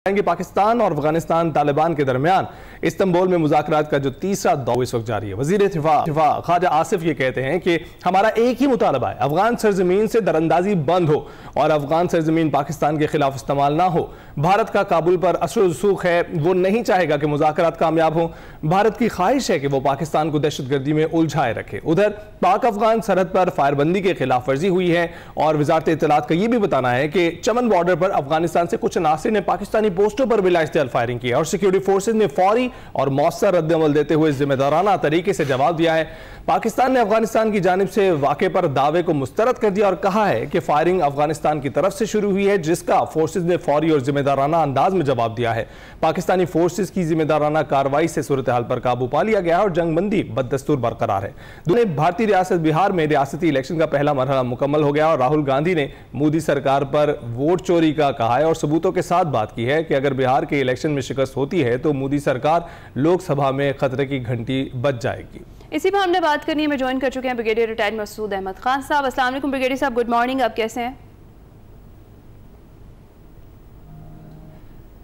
पाकिस्तान और अफगानिस्तान तालिबान के दरमियान इस्तांबुल में मुज़ाकरात का जो तीसरा दौर इस वक्त जारी है। वज़ीर दिफा ख्वाजा आसिफ ये कहते हैं कि हमारा एक ही मुतालबा है, अफगान सरजमीन से दरअंदाजी बंद हो और अफगान सरजमीन पाकिस्तान के खिलाफ इस्तेमाल ना हो। भारत का काबुल पर असर रसूख है, वो नहीं चाहेगा कि मुज़ाकरात कामयाब हो। भारत की ख्वाहिश है कि वो पाकिस्तान को दहशतगर्दी में उलझाए रखे। उधर पाक अफगान सरहद पर फायरबंदी की खिलाफ वर्जी हुई है और वजारत इत्तलात का यह भी बताना है कि चमन बॉर्डर पर अफगानिस्तान से कुछ अनासिर ने पाकिस्तानी पोस्टों पर बिलाइस्तेल फायरिंग की और सिक्योरिटी फोर्सेज ने फौरी और मौसर रद्दअमल देते हुए जिम्मेदाराना तरीके से जवाब दिया है। पाकिस्तान ने अफगानिस्तान की जानिब से वाक़े पर दावे को मुस्तरद कर दिया और कहा है कि फायरिंग अफगानिस्तान की तरफ से शुरू हुई है, जिसका फोर्सेज ने फौरी और जिम्मेदाराना अंदाज में जवाब दिया है। पाकिस्तानी फोर्सेज की जिम्मेदाराना कार्रवाई से सूरत हाल पर काबू पा लिया गया और जंगबंदी बदस्तूर बरकरार है। दूसरे भारतीय रियासत बिहार में रियासती इलेक्शन का पहला मरहला मुकम्मल हो गया और राहुल गांधी ने मोदी सरकार पर वोट चोरी का कहा है और सबूतों के साथ बात की है कि अगर बिहार के इलेक्शन में शिकस्त होती है तो मोदी सरकार लोकसभा में खतरे की घंटी बज जाएगी। इसी पर हमने बात करनी है। मैं ज्वाइन कर चुके हैं ब्रिगेडियर रिटायर्ड मसूद अहमद खान साहब। अस्सलाम वालेकुम ब्रिगेडियर साहब, गुड मॉर्निंग, आप कैसे हैं?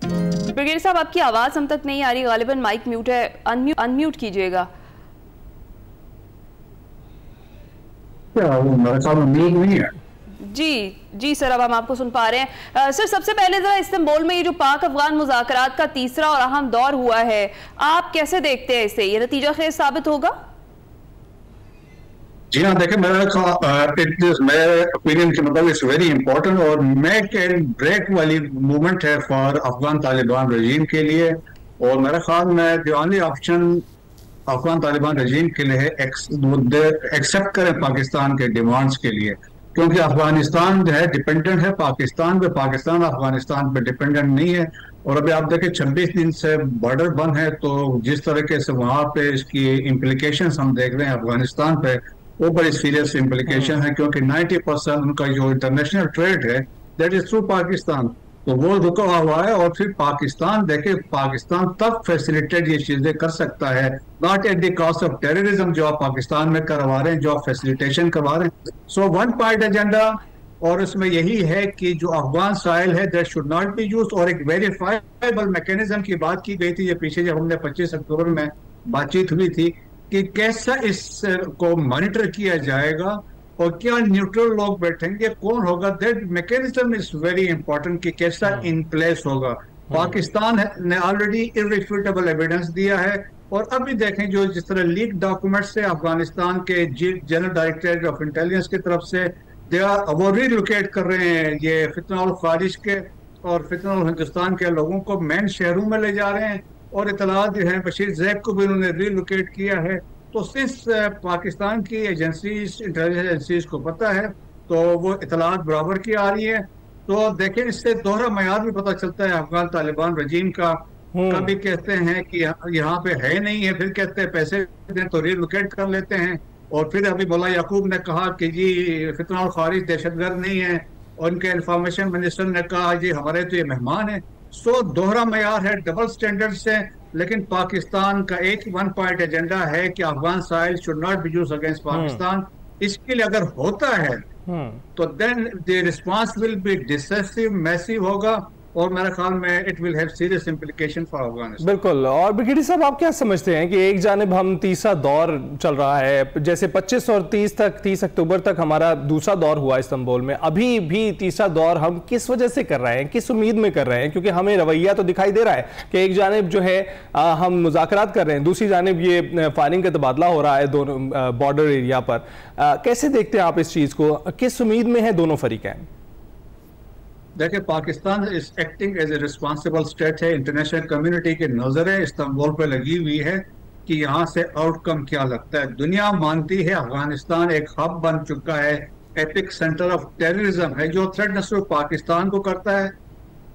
ब्रिगेडियर साहब, आपकी आवाज हम तक नहीं आ रही, गालिबन माइक म्यूट है, अनम्यूट कीजिएगा। जी सर, अब हम आपको सुन पा रहे हैं। सर, सबसे पहले जरा इस्तांबुल में ये जो पाक अफगान मुज़ाकरात का तीसरा और अहम दौर हुआ है, आप कैसे देखते हैं इसे? ये नतीजा खेज साबित होगा? जी हाँ, देखिए मेरे ओपिनियन के मतलब इट्स वेरी इंपॉर्टेंट और मेक एंड ब्रेक वाली मूवमेंट है फॉर अफगान तालिबान रजीम के लिए। और मेरे ख्याल में the only option Afghan Taliban regime के लिए है एक्सेप्ट करें पाकिस्तान के डिमांड्स के लिए, क्योंकि अफगानिस्तान जो है डिपेंडेंट है पाकिस्तान पे, पाकिस्तान अफगानिस्तान पे डिपेंडेंट नहीं है। और अभी आप देखें 26 दिन से बॉर्डर बंद है, तो जिस तरीके से वहां पे इसकी इम्प्लीकेशंस हम देख रहे हैं अफगानिस्तान पे, वो बड़ी सीरियस इम्प्लीकेशन है, क्योंकि 90% उनका जो इंटरनेशनल ट्रेड है दैट इज थ्रू पाकिस्तान, तो वो रुका हुआ है। और फिर पाकिस्तान देखे, पाकिस्तान तब फैसिलिटेट ये चीजें कर सकता है, not at the cost of terrorism जो आप पाकिस्तान में करवा रहे हैं, जो आप फैसिलिटेशन करवा रहे हैं। सो वन पार्ट एजेंडा, और इसमें यही है कि जो अफगान साइल है that should not be used. और एक वेरीफाइबल मैकेनिज्म की बात की गई थी ये पीछे जब हमने 25 अक्टूबर में बातचीत हुई थी कि कैसा इसको मॉनिटर किया जाएगा और क्या न्यूट्रल लोग बैठेंगे, कौन होगा, that mechanism is very important कि कैसा इन प्लेस होगा। पाकिस्तान ने ऑलरेडी इररिफ्यूटेबल एविडेंस दिया है। और अभी देखें जो जिस तरह लीक डॉक्यूमेंट्स से अफगानिस्तान के जनरल डायरेक्टरेट ऑफ इंटेलिजेंस की तरफ से वो रीलोकेट कर रहे हैं ये फितना उल खारिज के और फितना उल हिंदुस्तान के लोगों को मेन शहरों में ले जा रहे हैं। और इतलात जो है बशीर जैब को भी उन्होंने रीलोकेट किया है। तो सिंस पाकिस्तान की एजेंसीज, इंटेलिजेंस एजेंसीज को पता है, तो वो इतलात बराबर की आ रही है। तो देखें, इससे दोहरा मयार भी पता चलता है अफगान तालिबान रजीम का। कभी कहते हैं कि यहाँ पे है नहीं है, फिर कहते हैं पैसे दें तो रीलोकेट कर लेते हैं। और फिर अभी मुल्ला याकूब ने कहा कि जी फितना उल खारिज दहशतगर्द नहीं है, और उनके इंफॉर्मेशन मिनिस्टर ने कहा जी हमारे तो ये मेहमान है। सो दोहरा मयार है, डबल स्टैंडर्ड्स है। लेकिन पाकिस्तान का एक वन पॉइंट एजेंडा है कि Afghan soil should not be used against Pakistan. इसके लिए अगर होता है तो then the response will be decisive, massive होगा, और मेरे ख्याल में it will have serious implication for Afghanistan. बिल्कुल। और ब्रिगेडियर साहब, आप क्या समझते हैं कि एक जानिब हम तीसरा दौर चल रहा है, जैसे 25 और 30 अक्टूबर तक हमारा दूसरा दौर हुआ इस्तांबुल में, अभी भी तीसरा दौर हम किस वजह से कर रहे हैं, किस उम्मीद में कर रहे हैं? क्योंकि हमें रवैया तो दिखाई दे रहा है कि एक जानिब जो है हम मुज़ाकरात कर रहे हैं, दूसरी जानिब ये फायरिंग का तबादला हो रहा है दोनों बॉर्डर एरिया पर। कैसे देखते हैं आप इस चीज़ को, किस उम्मीद में है दोनों फरीकैन? देखिए, Pakistan is acting as a responsible state है। इंटरनेशनल कम्युनिटी की नजरें इस्तांबुल पे लगी हुई है कि यहाँ से आउटकम क्या लगता है। दुनिया मानती है अफगानिस्तान एक हब बन चुका है, एपिक सेंटर ऑफ टेररिज्म है, जो थ्रेट न सिर्फ पाकिस्तान को करता है,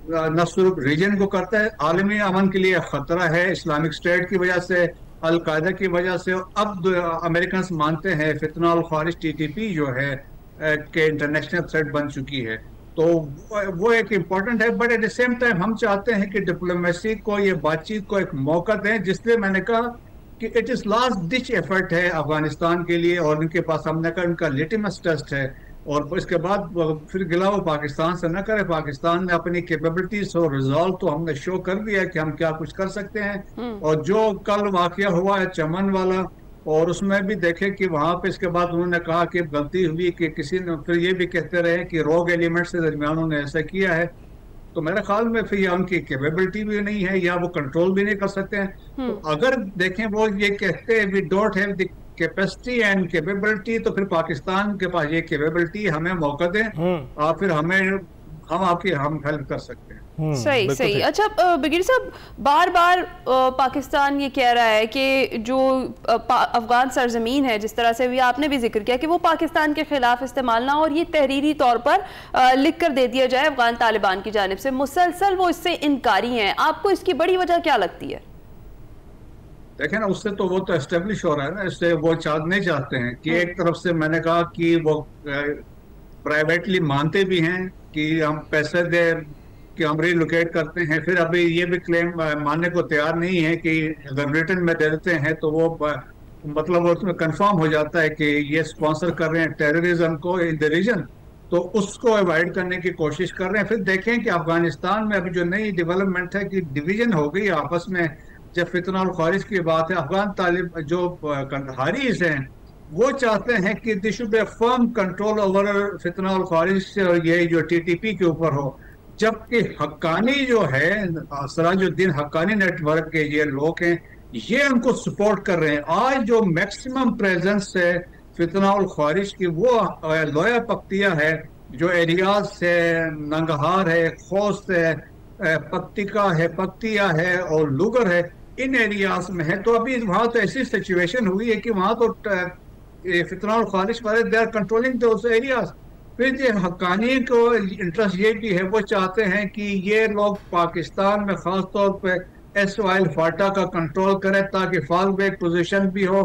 न सिर्फ रीजन को करता है, आलमी अमन के लिए खतरा है इस्लामिक स्टेट की वजह से, अलकायदा की वजह से। अब अमेरिकन मानते हैं फितना उल खारिज TTP जो है के इंटरनेशनल थ्रेट बन चुकी है। तो वो एक इम्पॉर्टेंट है, but at the same time हम चाहते हैं कि डिप्लोमेसी को, ये बातचीत को एक मौका दें, जिसलिए मैंने कहा कि it is last ditch effort है अफगानिस्तान के लिए। और उनके पास हमने कहा उनका लिटिमस टेस्ट है और इसके बाद फिर गिला वो पाकिस्तान से न करे। पाकिस्तान ने अपनी कैपेबिलिटीज और रिजॉल्व तो हमने शो कर दिया कि हम क्या कुछ कर सकते हैं। और जो कल वाकया हुआ है चमन वाला, और उसमें भी देखे कि वहां पे इसके बाद उन्होंने कहा कि गलती हुई कि किसी ने, फिर ये भी कहते रहे कि रोग एलिमेंट से दरमियान उन्होंने ऐसा किया है। तो मेरे ख्याल में फिर या उनकी कैपेबिलिटी भी नहीं है या वो कंट्रोल भी नहीं कर सकते हैं। तो अगर देखें वो ये कहते हैं we don't have the capacity and capability, तो फिर पाकिस्तान के पास ये कैपेबिलिटी, हमें मौका दें और फिर हम हेल्प कर सकते हैं। सही सही। अच्छा ब्रिगेडियर साहब, बार बार पाकिस्तान ये कह रहा है कि जो अफगान सरजमीन है, जिस तरह से भी आपने भी जिक्र किया कि वो पाकिस्तान के खिलाफ इस्तेमाल ना, और ये तहरीरी तौर पर लिख कर दे दिया जाए अफगान तालिबान की जानिब से, मुसलसल वो इससे इनकारी हैं। आपको इसकी बड़ी वजह क्या लगती है? देखें ना, उससे तो वो तो एस्टेब्लिश हो रहा है ना, इससे वो नहीं चाहते हैं कि एक तरफ से मैंने कहा कि वो प्राइवेटली मानते भी हैं कि हम पैसे दे कि हम रिलोकेट करते हैं, फिर अभी ये भी क्लेम मानने को तैयार नहीं है कि अगर रिटर्न में दे देते हैं तो वो मतलब उसमें कंफर्म हो जाता है कि ये स्पॉन्सर कर रहे हैं टेररिज्म को इन द रीजन, तो उसको अवॉइड करने की कोशिश कर रहे हैं। फिर देखें कि अफगानिस्तान में अभी जो नई डेवलपमेंट है कि डिवीजन हो गई आपस में। जब फितना और ख्वारिज की बात है, अफगान तालिब जो कंधारीज हैं वो चाहते हैं कि this should be a firm control over फितना और ख्वारिज, ये जो टीटीपी के ऊपर हो। जबकि हक्कानी जो है, सिराजुद्दीन हक्कानी नेटवर्क के ये लोग हैं, ये उनको सपोर्ट कर रहे हैं। आज जो मैक्सिमम प्रेजेंस है फितना और ख्वारिज की वो लोया पख्तिया है, जो एरियाज है, नंगहार है, खोस्त है, पक्तिका है, पक्तिया है और लुगर है, इन एरियाज में है। तो अभी वहां तो ऐसी सिचुएशन हुई है कि वहां तो फितना और ख्वारिज वाले they are controlling those areas. फिर ये हक्कानी को इंटरेस्ट ये भी है, वो चाहते हैं कि ये लोग पाकिस्तान में खास तौर पे एसवाइल फाटा का कंट्रोल करें ताकि फॉल बैक पोजीशन भी हो,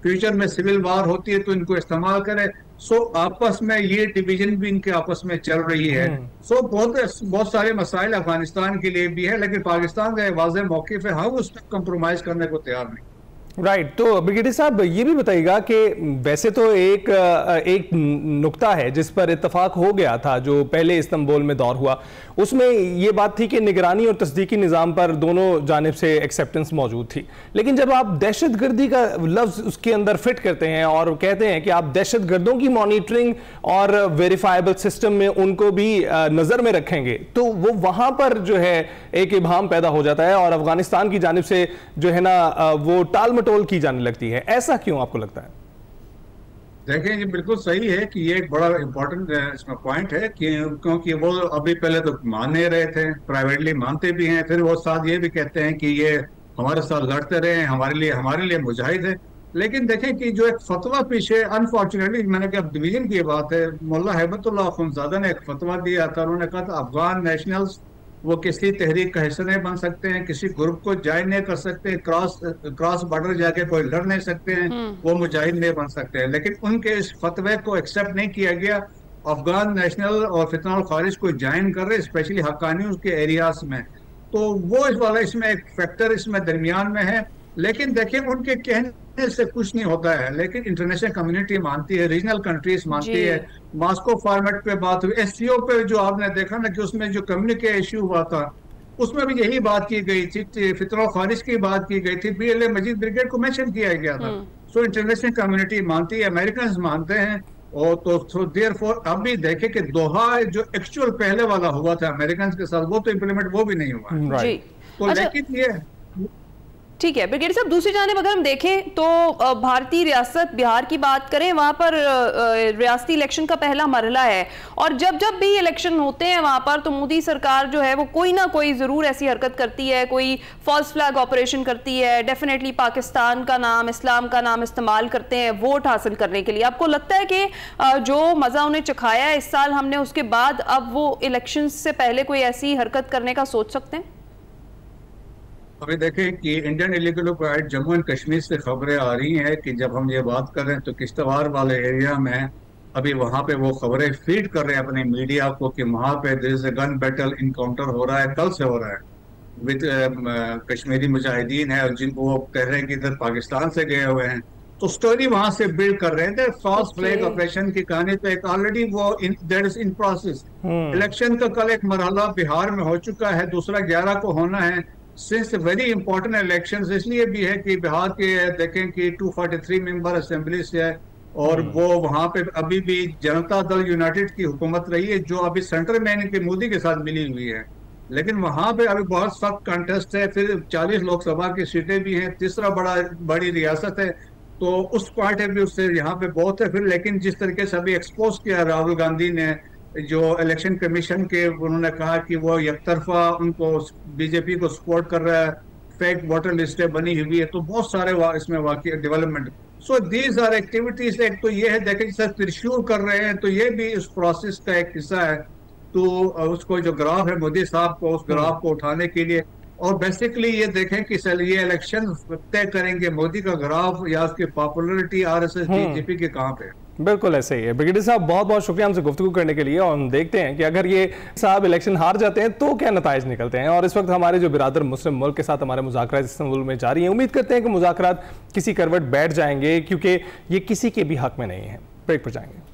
फ्यूचर में सिविल वार होती है तो इनको इस्तेमाल करें। सो आपस में ये डिवीजन भी इनके आपस में चल रही है। सो बहुत सारे मसाइल अफगानिस्तान के लिए भी है, लेकिन पाकिस्तान का वाज़ेह मौक़िफ़ है, हम उस पर कंप्रोमाइज करने को तैयार नहीं। राइट। तो ब्रिगेडियर साहब ये भी बताइएगा कि वैसे तो एक नुक्ता है जिस पर इत्तफाक हो गया था जो पहले इस्तांबुल में दौर हुआ, उसमें ये बात थी कि निगरानी और तस्दीकी निज़ाम पर दोनों जानिब से एक्सेप्टेंस मौजूद थी। लेकिन जब आप दहशतगर्दी का लफ्ज़ उसके अंदर फिट करते हैं और कहते हैं कि आप दहशतगर्दों की मॉनिटरिंग और वेरीफाइबल सिस्टम में उनको भी नज़र में रखेंगे, तो वो वहाँ पर जो है एक इबाम पैदा हो जाता है और अफगानिस्तान की जानिब से जो है ना वो टाल मटोल की जाने लगती है। ऐसा क्यों आपको लगता है? देखें, ये बिल्कुल सही है कि ये एक बड़ा इंपॉर्टेंट इसमें पॉइंट है कि क्योंकि वो अभी पहले तो मान नहीं रहे थे, प्राइवेटली मानते भी हैं, फिर वो साथ ये भी कहते हैं कि ये हमारे साथ लड़ते रहे, हमारे लिए मुजाहिद है। लेकिन देखें कि जो एक फतवा पीछे, अनफॉर्चुनेटली मैंने कहा डिवीजन की बात है, मुल्ला हैबतुल्लाह अखुंज़ादा ने एक फतवा दिया था। उन्होंने कहा था अफगान नेशनल्स वो किसी तहरीक का हिस्सा नहीं बन सकते हैं, किसी ग्रुप को ज्वाइन नहीं कर सकते, क्रॉस बॉर्डर जाके कोई लड़ नहीं सकते हैं, वो मुजाहिद नहीं बन सकते हैं। लेकिन उनके इस फतवे को एक्सेप्ट नहीं किया गया। अफगान नेशनल और फितना और ख्वारिज को ज्वाइन कर रहे, स्पेशली हक्कानी के एरियाज में, तो वो इस वाला इसमें एक फैक्टर इसमें दरमियान में है। लेकिन देखिए उनके कहने से कुछ नहीं होता है, लेकिन इंटरनेशनल कम्युनिटी मानती है, रीजनल कंट्रीज मानती है। मॉस्को फॉर्मेट पे बात हुई, एससीओ पे जो आपने देखा ना कि उसमें जो कम्युनिके इश्यू हुआ था उसमें भी यही बात की गई थी, फितरा ख्वारिज की बात की गई थी, बीएलए मजीद ब्रिगेड को मेंशन किया गया था। सो इंटरनेशनल कम्युनिटी मानती है, अमेरिकन मानते हैं। और तो देयरफॉर अभी देखे कि दोहा जो एक्चुअल पहले वाला हुआ था अमेरिकन के साथ, वो तो इम्प्लीमेंट वो भी नहीं हुआ। तो लेकिन ये ठीक है ब्रिगेडियर साहब, दूसरी जानिब अगर हम देखें तो भारतीय रियासत बिहार की बात करें, वहाँ पर रियासती इलेक्शन का पहला मरहला है और जब जब भी इलेक्शन होते हैं वहाँ पर तो मोदी सरकार जो है वो कोई ना कोई ज़रूर ऐसी हरकत करती है, कोई फॉल्स फ्लैग ऑपरेशन करती है, डेफिनेटली पाकिस्तान का नाम, इस्लाम का नाम इस्तेमाल करते हैं वोट हासिल करने के लिए। आपको लगता है कि जो मज़ा उन्हें चखाया इस साल हमने, उसके बाद अब वो इलेक्शन से पहले कोई ऐसी हरकत करने का सोच सकते हैं? अभी देखें कि Indian illegal occupied Jammu and Kashmir से खबरें आ रही हैं कि जब हम ये बात कर रहे हैं तो किश्तवाड़ वाले एरिया में अभी वहाँ पे वो खबरें फीड कर रहे हैं अपने मीडिया को कि वहाँ पे there is a gun battle encounter हो रहा है, कल से हो रहा है विद कश्मीरी मुजाहिदीन है और जिनको वो कह रहे हैं कि इधर पाकिस्तान से गए हुए हैं। तो स्टोरी वहां से बिल्ड कर रहे थे। फॉल्स फ्लैग ऑपरेशन की कहानी तो एक ऑलरेडी वो that is in process. Election का कल एक मरहला बिहार में हो चुका है, दूसरा 11 को होना है। सिंस वेरी इंपॉर्टेंट इलेक्शंस इसलिए भी है कि बिहार के देखें कि 243 मेंबर असेंबली से है और वो वहां पे अभी भी जनता दल यूनाइटेड की हुकूमत रही है जो अभी सेंटर में इनके मोदी के साथ मिली हुई है, लेकिन वहां पे अभी बहुत सख्त कंटेस्ट है। फिर 40 लोकसभा की सीटें भी हैं, तीसरा बड़ी रियासत है, तो उस पॉइंट ऑफ व्यू से यहाँ पे बहुत है। फिर लेकिन जिस तरीके से अभी एक्सपोज किया राहुल गांधी ने, जो इलेक्शन कमीशन के उन्होंने कहा कि वो एकतरफा उनको बीजेपी को सपोर्ट कर रहा है, फेक वोटर लिस्टें बनी हुई है, तो बहुत सारे इसमें वाकई development. So these are activities. एक तो ये है देखें जैसे त्रिशूल कर रहे हैं, तो ये भी इस प्रोसेस का एक हिस्सा है। तो उसको जो ग्राफ है मोदी साहब को, उस ग्राफ को उठाने के लिए, और बेसिकली ये देखें कि ये इलेक्शन तय करेंगे मोदी का ग्राफ या उसकी पॉपुलरिटी आरएसएस बीजेपी के कहां पे। बिल्कुल ऐसे ही है। ब्रिगेडियर साहब बहुत बहुत शुक्रिया हमसे गुफ्तगू करने के लिए, और हम देखते हैं कि अगर ये साहब इलेक्शन हार जाते हैं तो क्या नताइज निकलते हैं। और इस वक्त हमारे जो बिरादर मुस्लिम मुल्क के साथ हमारे मुज़ाकरात इस्तांबुल में जारी हैं, उम्मीद करते हैं कि मुज़ाकरात किसी करवट बैठ जाएंगे, क्योंकि ये किसी के भी हक में नहीं है। ब्रेक पर जाएंगे।